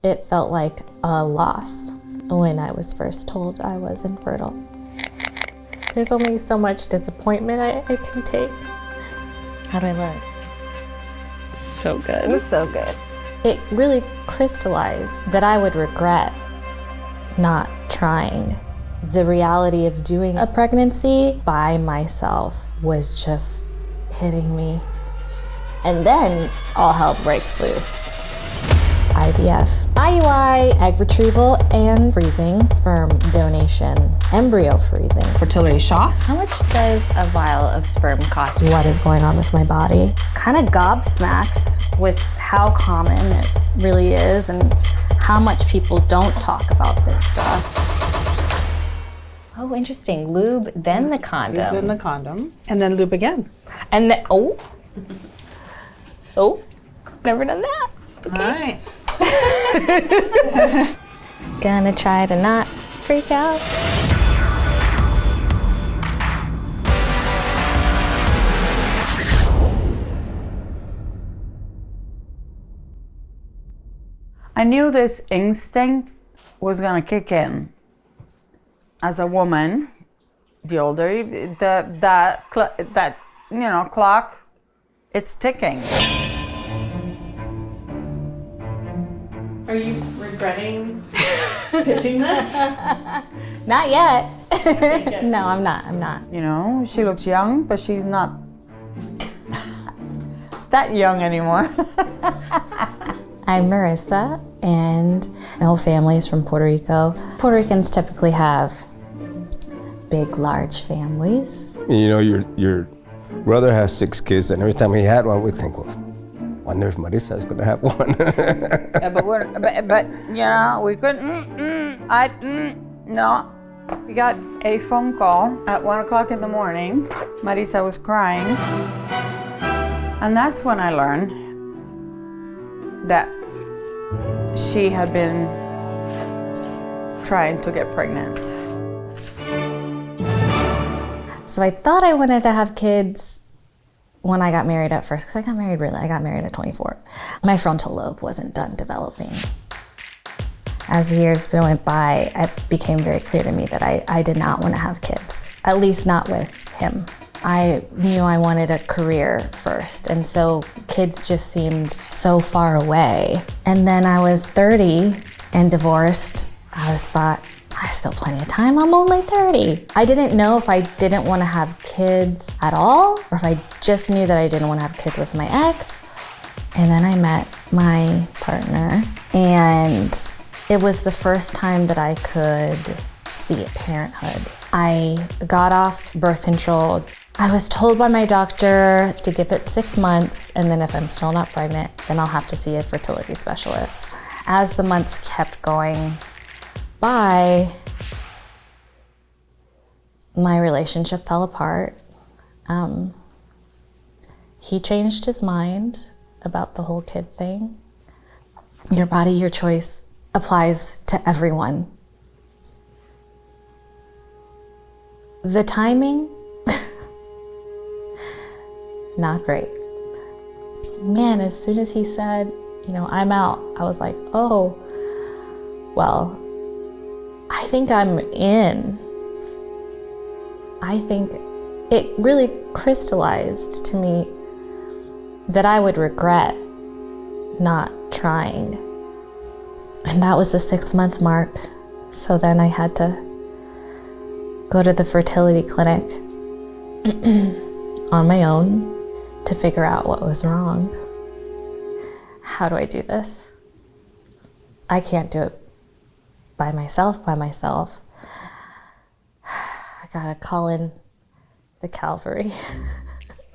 It felt like a loss when I was first told I was infertile. There's only so much disappointment I can take. How do I look? So good. It was so good. It really crystallized that I would regret not trying. The reality of doing a pregnancy by myself was just hitting me. And then all hell breaks loose. IVF, IUI, egg retrieval, and freezing, sperm donation, embryo freezing. Fertility shots. How much does a vial of sperm cost? What is going on with my body? Kind of gobsmacked with how common it really is and how much people don't talk about this stuff. Oh, interesting. Lube, then the condom. Then the condom, and then lube again. And then, oh, never done that. Okay. All right. Gonna try to not freak out. I knew this instinct was gonna kick in. As a woman, the older that clock, it's ticking. Are you regretting pitching this? Not yet. No, I'm not. You know, she looks young, but she's not that young anymore. I'm Marissa, and my whole family is from Puerto Rico. Puerto Ricans typically have big, large families. You know, your brother has 6 kids, and every time he had one, we think, well, I wonder if Marissa is gonna have one. Yeah, but you know, we couldn't. No. We got a phone call at 1 o'clock in the morning. Marissa was crying, and that's when I learned that she had been trying to get pregnant. So I thought I wanted to have kids when I got married at first, because I got married at 24. My frontal lobe wasn't done developing. As the years went by, it became very clear to me that I did not want to have kids, at least not with him. I knew I wanted a career first, and so kids just seemed so far away. And then I was 30 and divorced. I thought, I have still plenty of time, I'm only 30. I didn't know if I didn't want to have kids at all, or if I just knew that I didn't want to have kids with my ex. And then I met my partner, and it was the first time that I could see parenthood. I got off birth control. I was told by my doctor to give it 6 months, and then if I'm still not pregnant, then I'll have to see a fertility specialist. As the months kept going by, my relationship fell apart. He changed his mind about the whole kid thing. Your body, your choice applies to everyone. The timing, not great. Man, as soon as he said, I'm out, I was like, oh, well, I think I'm in. I think it really crystallized to me that I would regret not trying. And that was the 6-month mark. So then I had to go to the fertility clinic on my own to figure out what was wrong. How do I do this? I can't do it by myself. I gotta call in the Calvary.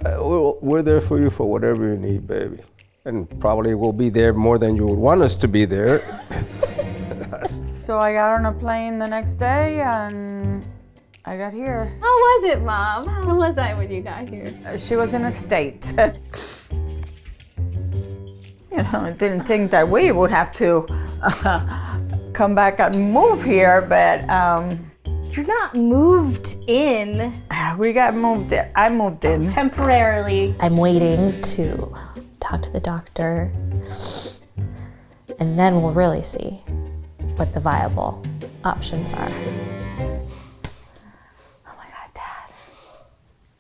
We're there for you for whatever you need, baby. And probably we'll be there more than you would want us to be there. So I got on a plane the next day, and I got here. How was it, Mom? How was I when you got here? She was in a state. I didn't think that we would have to come back and move here, but You're not moved in. we got moved in. I moved in. Temporarily. I'm waiting to talk to the doctor And then we'll really see what the viable options are. Oh my God, Dad.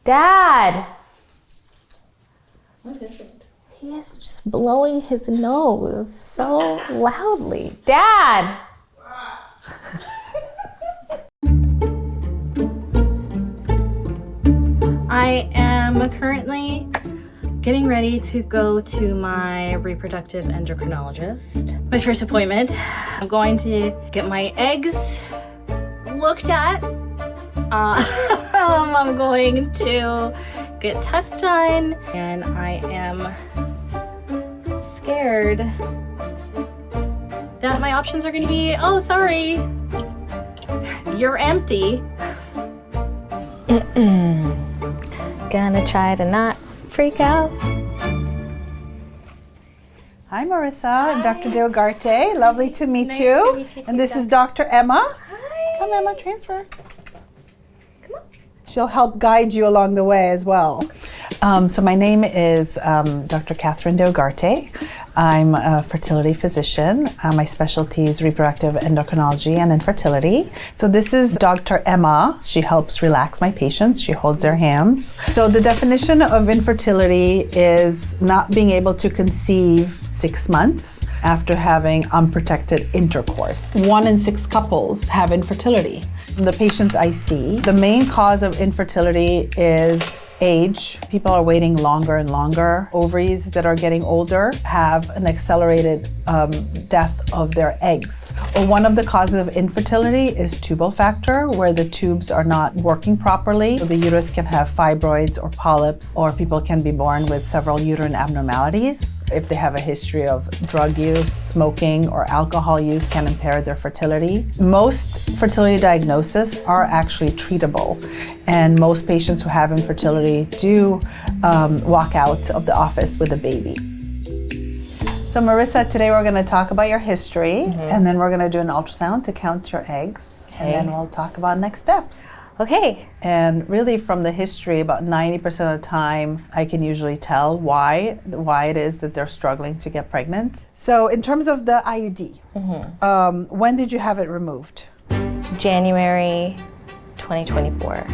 Dad! What is it? He is just blowing his nose so loudly. Dad! I am currently getting ready to go to my reproductive endocrinologist. My first appointment. I'm going to get my eggs looked at. I'm going to get tests done, and I am scared that my options are going to be, oh, sorry, you're empty. Gonna try to not freak out. Hi, Marissa. I'm Dr. DeUgarte. Lovely to meet you. to meet you And this too, is Dr. Emma. Hi. Come, Emma, transfer. Come on. She'll help guide you along the way as well. So my name is Dr. Catherine DeUgarte. I'm a fertility physician. My specialty is reproductive endocrinology and infertility. So this is Dr. Emma. She helps relax my patients. She holds their hands. So the definition of infertility is not being able to conceive 6 months after having unprotected intercourse. 1 in 6 couples have infertility. The patients I see, the main cause of infertility is age. People are waiting longer and longer. Ovaries that are getting older have an accelerated death of their eggs. Or one of the causes of infertility is tubal factor, where the tubes are not working properly. So the uterus can have fibroids or polyps, or people can be born with several uterine abnormalities. If they have a history of drug use, smoking, or alcohol use can impair their fertility. Most fertility diagnoses are actually treatable, and most patients who have infertility do walk out of the office with a baby. So Marissa, today we're going to talk about your history, and then we're going to do an ultrasound to count your eggs, and then we'll talk about next steps. Okay. And really from the history, about 90% of the time, I can usually tell why it is that they're struggling to get pregnant. So in terms of the IUD, when did you have it removed? January 2024.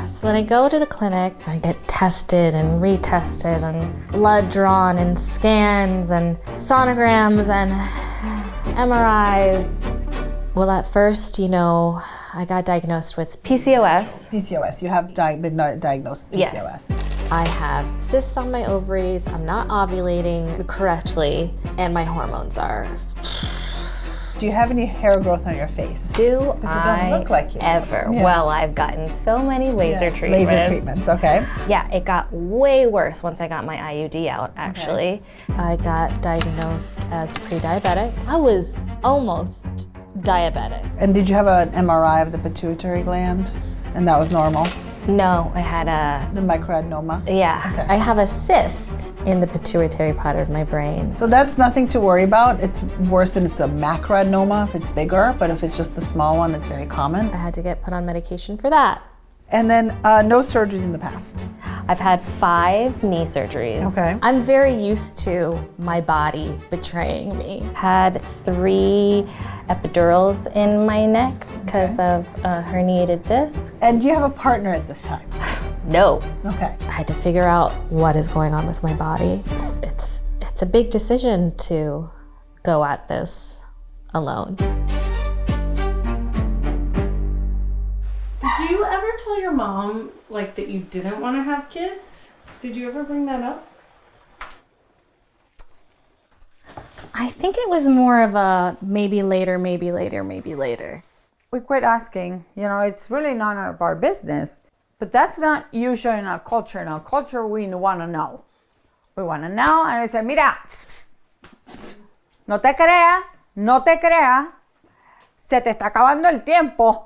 So then I go to the clinic, I get tested and retested and blood drawn and scans and sonograms and MRIs. Well, at first, I got diagnosed with PCOS. PCOS, you have been diagnosed with PCOS. Yes. I have cysts on my ovaries, I'm not ovulating correctly, and my hormones are... Do you have any hair growth on your face? Do It I doesn't look like you. ever? Yeah. Well, I've gotten so many laser treatments. Laser treatments, okay. Yeah, it got way worse once I got my IUD out, actually. Okay. I got diagnosed as pre-diabetic. I was almost diabetic. And did you have an MRI of the pituitary gland? And that was normal? No, I had the microadenoma? Yeah, okay. I have a cyst in the pituitary part of my brain. So that's nothing to worry about. It's worse than it's a macroadenoma if it's bigger, but if it's just a small one, it's very common. I had to get put on medication for that. And then no surgeries in the past? I've had 5 knee surgeries. Okay. I'm very used to my body betraying me. Had 3 epidurals in my neck because of a herniated disc. And do you have a partner at this time? No. Okay. I had to figure out what is going on with my body. It's a big decision to go at this alone. Did you ever tell your mom that you didn't want to have kids? Did you ever bring that up? I think it was more of a maybe later, maybe later, maybe later. We quit asking. It's really none of our business. But that's not usual in our culture. In our culture, we want to know. We want to know, and I say, mira, no te creas, se te está acabando el tiempo.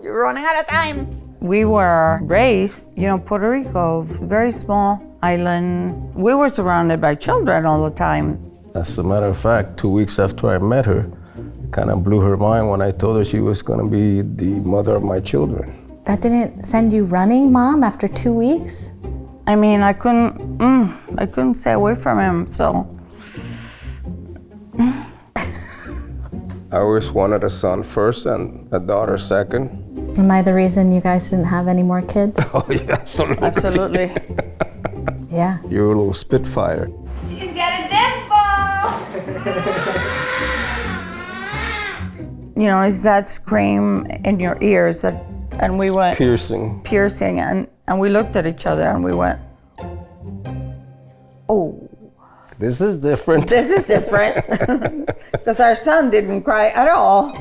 You're running out of time. We were raised, Puerto Rico, very small island. We were surrounded by children all the time. As a matter of fact, 2 weeks after I met her, it kind of blew her mind when I told her she was going to be the mother of my children. That didn't send you running, Mom, after 2 weeks? I mean, I couldn't stay away from him, so I always wanted a son first and a daughter second. Am I the reason you guys didn't have any more kids? Oh, yeah, absolutely. Absolutely. Yeah. You're a little spitfire. She's got a dimple! You know, is that scream in your ears that, and we went Piercing. and we looked at each other and we went, oh, This is different. this is different. Because our son didn't cry at all.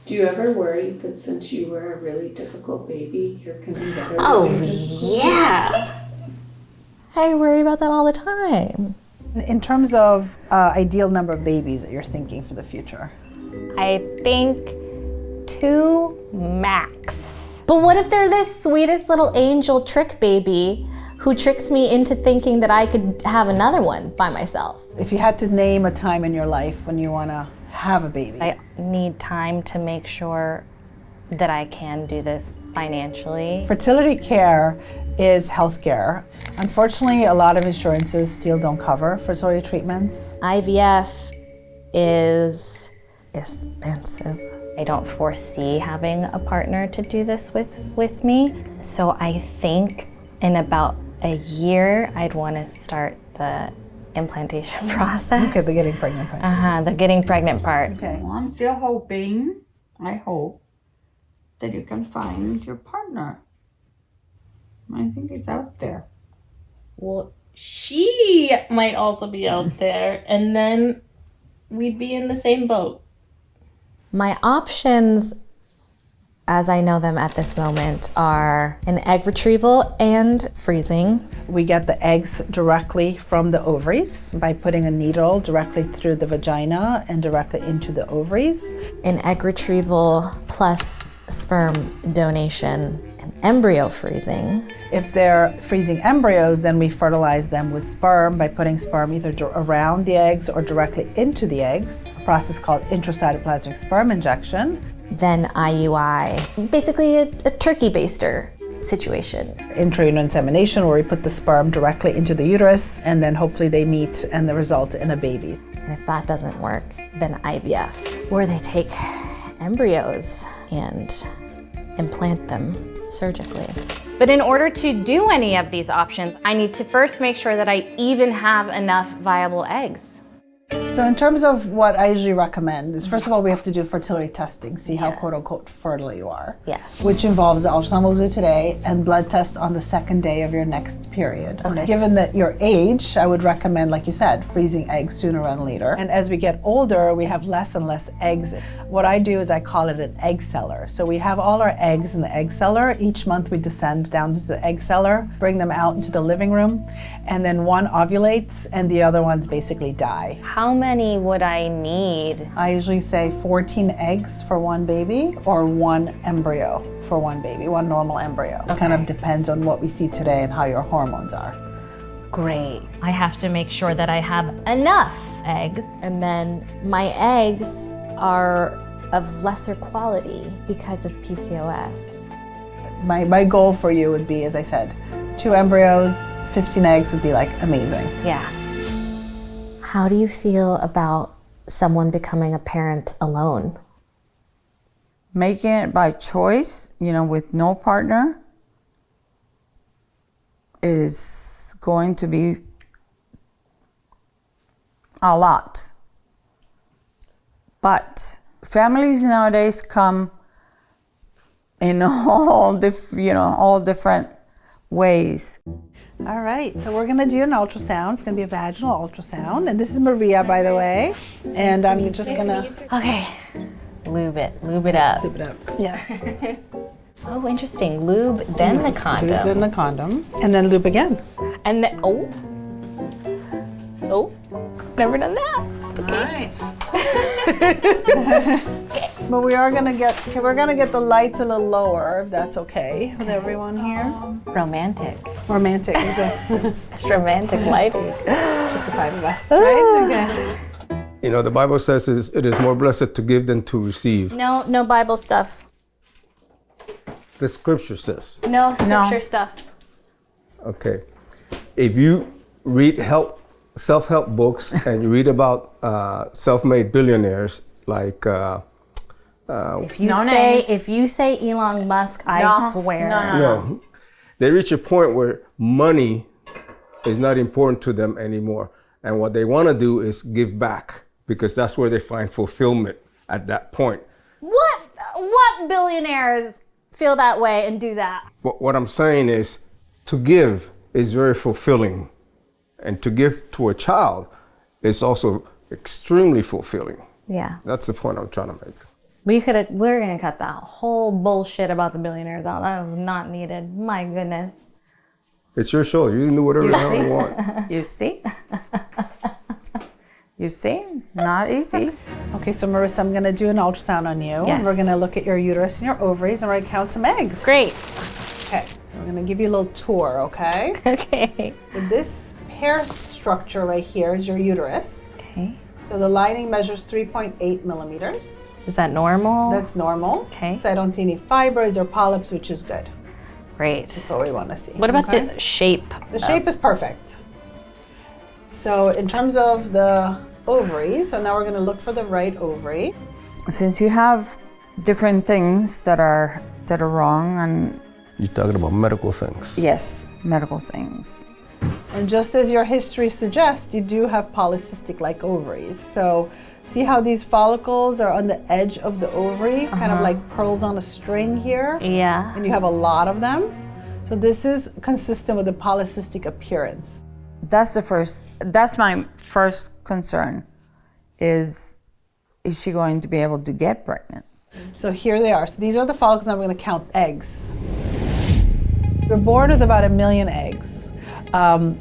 Do you ever worry that since you were a really difficult baby, you're gonna get a Oh, really difficult yeah. I worry about that all the time. In terms of ideal number of babies that you're thinking for the future? I think 2 max. But what if they're this sweetest little angel trick baby who tricks me into thinking that I could have another one by myself? If you had to name a time in your life when you want to have a baby. I need time to make sure that I can do this financially. Fertility care is healthcare. Unfortunately, a lot of insurances still don't cover fertility treatments. IVF is expensive. I don't foresee having a partner to do this with me. So I think in about a year, I'd want to start the implantation process. Okay, the getting pregnant part. The getting pregnant part. Okay. Well, I'm still hoping, I hope, that you can find your partner. I think it's out there. Well, she might also be out there, and then we'd be in the same boat. My options, as I know them at this moment, are an egg retrieval and freezing. We get the eggs directly from the ovaries by putting a needle directly through the vagina and directly into the ovaries. An egg retrieval plus sperm donation and embryo freezing. If they're freezing embryos, then we fertilize them with sperm by putting sperm either around the eggs or directly into the eggs, a process called intracytoplasmic sperm injection. Then IUI, basically a turkey baster situation. Intrauterine insemination, where we put the sperm directly into the uterus and then hopefully they meet and they result in a baby. And if that doesn't work, then IVF, where they take embryos and implant them surgically. But in order to do any of these options, I need to first make sure that I even have enough viable eggs. So in terms of what I usually recommend is, first of all, we have to do fertility testing, see how quote unquote fertile you are. Yes. Which involves the ultrasound we'll do today and blood tests on the second day of your next period. Okay. Given that your age, I would recommend, like you said, freezing eggs sooner rather than later. And as we get older, we have less and less eggs. What I do is I call it an egg cellar. So we have all our eggs in the egg cellar. Each month we descend down to the egg cellar, bring them out into the living room, and then one ovulates and the other ones basically die. How many would I need? I usually say 14 eggs for one baby or one embryo for one baby, one normal embryo. It kind of depends on what we see today and how your hormones are. Great. I have to make sure that I have enough eggs. And then my eggs are of lesser quality because of PCOS. My goal for you would be, as I said, 2 embryos, 15 eggs would be like amazing. Yeah. How do you feel about someone becoming a parent alone? Making it by choice, you know, with no partner, is going to be a lot. But families nowadays come in all different ways. All right, so we're gonna do an ultrasound. It's gonna be a vaginal ultrasound. And this is Maria, by the way. And I'm just gonna Okay. Lube it up. flip it up. Yeah. Oh, interesting. Lube, then the condom. Then the condom. And then loop again. And then, oh, never done that. Okay. But we're gonna get the lights a little lower, if that's okay with everyone here. Romantic. Romantic. It's It's romantic lighting. just the 5 of us, right? Okay. You know, the Bible says it is more blessed to give than to receive. No Bible stuff. The scripture says. No scripture stuff. Okay. If you read self-help books and you read about self-made billionaires, like If you No say names. if you say Elon Musk, I No, swear. no, they reach a point where money is not important to them anymore, and what they want to do is give back because that's where they find fulfillment at that point. What billionaires feel that way and do that? But what I'm saying is, to give is very fulfilling, and to give to a child is also extremely fulfilling. Yeah. That's the point I'm trying to make. We're gonna cut that whole bullshit about the billionaires out. That was not needed. My goodness. It's your show. You can do whatever the hell you want. You see? You see? Not easy. Okay, so Marissa, I'm gonna do an ultrasound on you. Yes. We're gonna look at your uterus and your ovaries, and we're gonna count some eggs. Great. Okay, we're gonna give you a little tour, okay? Okay. So this hair structure right here is your uterus. Okay. So the lining measures 3.8 millimeters. Is that normal? That's normal. Okay. So I don't see any fibroids or polyps, which is good. Great. That's what we want to see. What about okay? the shape? The shape is perfect. So in terms of the ovaries, so now we're going to look for the right ovary. Since you have different things that are wrong, and You're talking about medical things. yes, medical things. And just as your history suggests, you do have polycystic-like ovaries. So see how these follicles are on the edge of the ovary, kind of like pearls on a string here? Yeah. And you have a lot of them. So this is consistent with the polycystic appearance. That's my first concern is she going to be able to get pregnant? So here they are. So these are the follicles. Now we're going to count eggs. You're born with about 1 million eggs.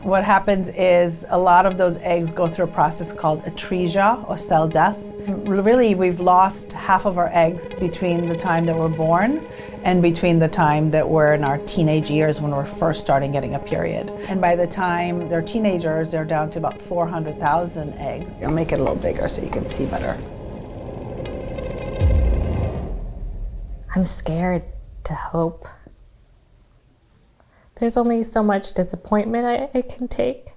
What happens is a lot of those eggs go through a process called atresia or cell death. Really, we've lost half of our eggs between the time that we're born and between the time that we're in our teenage years when we're first starting getting a period. And by the time they're teenagers, they're down to about 400,000 eggs. I'll make it a little bigger so you can see better. I'm scared to hope. There's only so much disappointment I can take.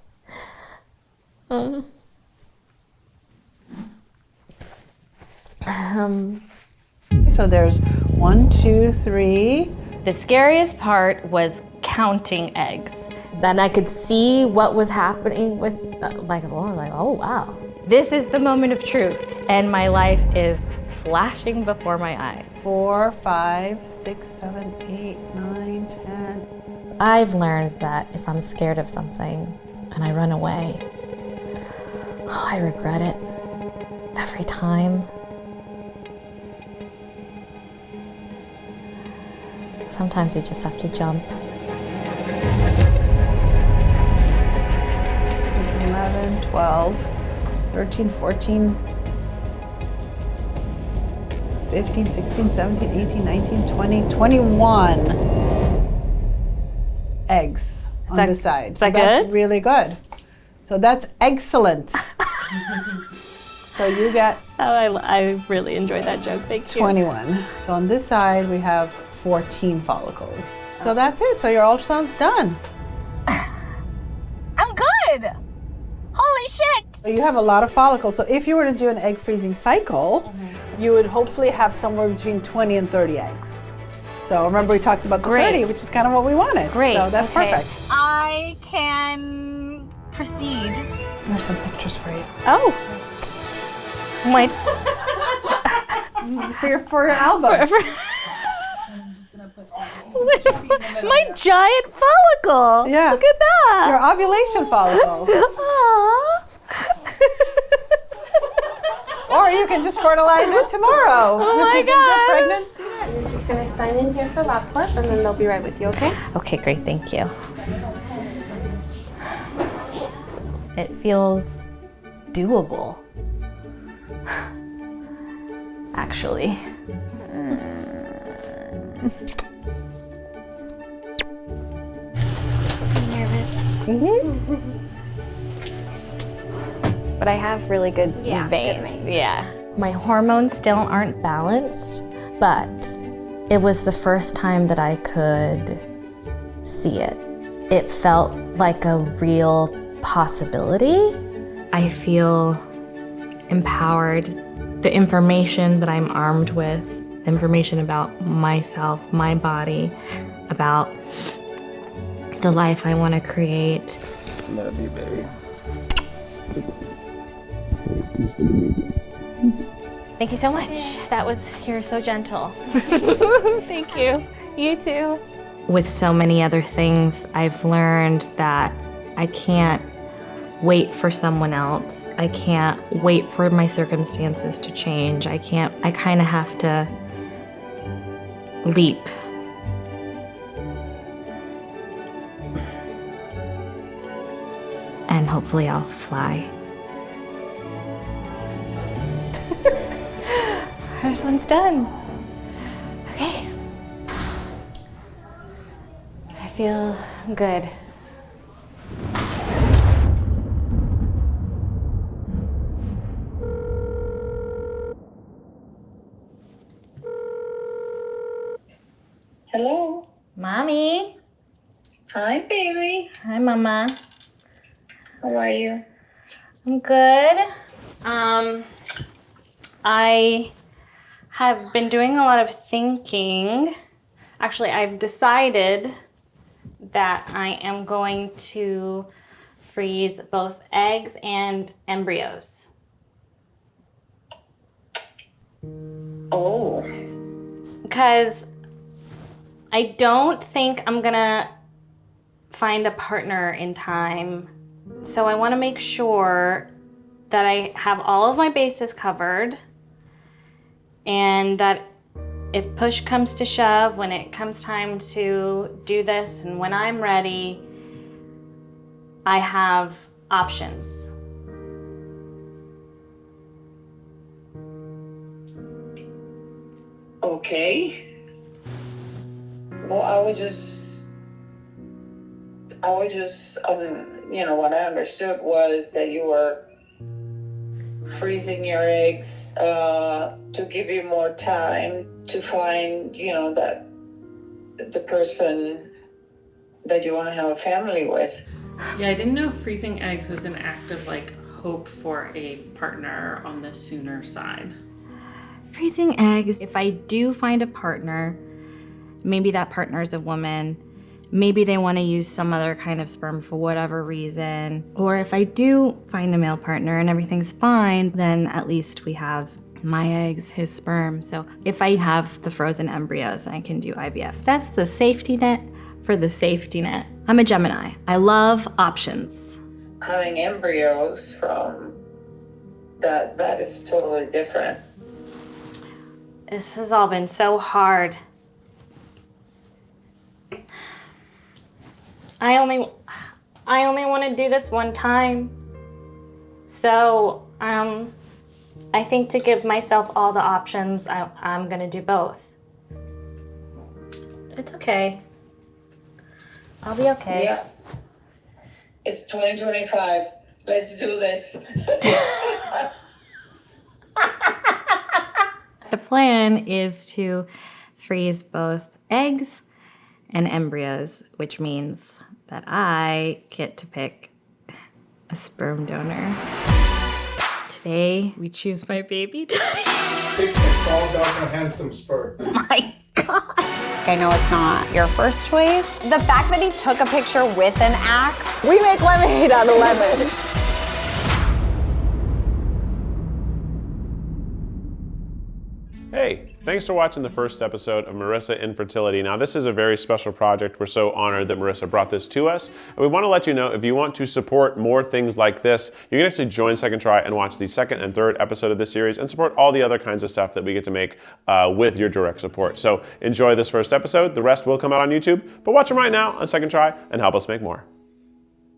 So there's 1, 2, 3. The scariest part was counting eggs. Then I could see what was happening with, oh wow. This is the moment of truth, and my life is flashing before my eyes. 4, 5, 6, 7, 8, 9, 10. I've learned that if I'm scared of something and I run away, I regret it every time. Sometimes you just have to jump. 11, 12, 13, 14, 15, 16, 17, 18, 19, 20, 21 eggs on the side. Is that that's good? really good. So that's excellent. So you get Oh, I really enjoyed that joke. Thank you. 21. So on this side we have 14 follicles. So that's it. So your ultrasound's done. I'm good! Holy shit! So you have a lot of follicles. So if you were to do an egg freezing cycle, you would hopefully have somewhere between 20 and 30 eggs. So remember we talked about the 30, which is kind of what we wanted. Great. So that's Okay. perfect. I can proceed. There's some pictures for you. Oh! My, For your album. my giant follicle! Yeah. Look at that! Your ovulation follicles. Aw. Or you can just fertilize it tomorrow. Oh my Get God. pregnant. You're just gonna sign in here for LabCorp, and then they'll be right with you, okay? Okay, great, thank you. It feels doable. Actually. But I have really good veins. Yeah. My hormones still aren't balanced, but it was the first time that I could see it. It felt like a real possibility. I feel empowered. The information that I'm armed with, information about myself, my body, about the life I want to create. Love you, baby. Thank you so much. You're so gentle. Thank you. You too. With so many other things, I've learned that I can't wait for someone else. I can't wait for my circumstances to change. I kind of have to leap. And hopefully I'll fly. This one's done. Okay. I feel good. Hello. Mommy. Hi, baby. Hi, Mama. How are you? I'm good. I have been doing a lot of thinking. Actually, I've decided that I am going to freeze both eggs and embryos. Oh. Because I don't think I'm gonna find a partner in time. So I want to make sure that I have all of my bases covered and that if push comes to shove, when it comes time to do this and when I'm ready, I have options. Okay. Well, I was just, what I understood was that you were freezing your eggs to give you more time to find, that the person that you want to have a family with. Yeah, I didn't know freezing eggs was an act of hope for a partner on the sooner side. Freezing eggs, if I do find a partner, maybe that partner is a woman, maybe they want to use some other kind of sperm for whatever reason. Or if I do find a male partner and everything's fine, then at least we have my eggs, his sperm. So if I have the frozen embryos, I can do IVF. That's the safety net for the safety net. I'm a Gemini. I love options. Having embryos from that is totally different. This has all been so hard. I only want to do this one time. So, I think to give myself all the options, I'm gonna do both. It's okay. I'll be okay. Yeah. It's 2025. Let's do this. The plan is to freeze both eggs and embryos, which means that I get to pick a sperm donor. Today, we choose my baby daddy. Pick a tall, dark, and handsome sperm. My God. I know it's not your first choice. The fact that he took a picture with an axe, we make lemonade out of lemon. Hey, thanks for watching the first episode of Marissa Infertility. Now, this is a very special project. We're so honored that Marissa brought this to us. And we want to let you know, if you want to support more things like this, you can actually join Second Try and watch the second and third episode of this series and support all the other kinds of stuff that we get to make with your direct support. So enjoy this first episode. The rest will come out on YouTube, but watch them right now on Second Try and help us make more.